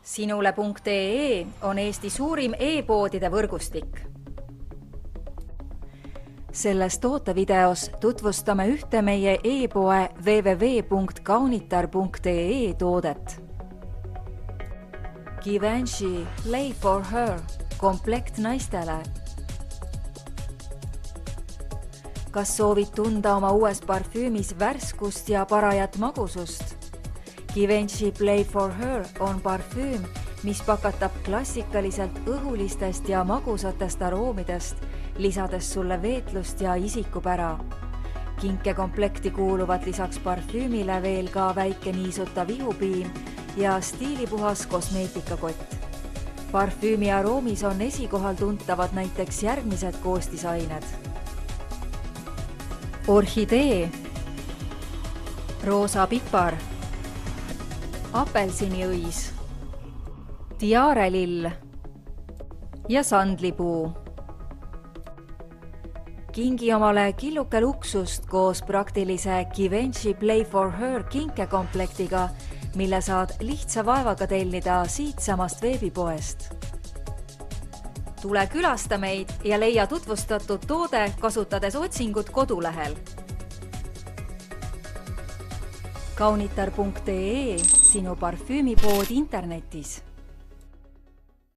Sinule.ee on Eesti suurim e-poodide võrgustik. Selles tootevideos tutvustame ühte meie e-poe www.kaunitar.ee toodet. Givenchy Play for Her komplekt naistele. Kas soovid tunda oma uues parfüümis värskust ja parajat magusust? Givenchy Play for Her on parfüüm, mis pakatab klassikaliselt õhulistest ja magusatest aroomidest, lisades sulle veetlust ja isikupära. Kinkekomplekti kuuluvad lisaks parfüümile veel ka väike niisutav ihupiim ja stiilipuhas kosmeetikakott. Parfüümi aroomis on esikohal tuntavad näiteks järgmised koostisained. Orhidee, roosa pipar, apelsiniõis, tiaarelill ja sandlipuu. Kingi omale killuke luksust koos praktilise Givenchy Play for Her kinkekomplektiga, mille saad lihtsa vaevaga tellida siitsamast veebipoest. Tule külasta meid ja leia tutvustatud toode kasutades otsingut kodulehel. Kaunitar.ee, sinu parfüümipood internetis.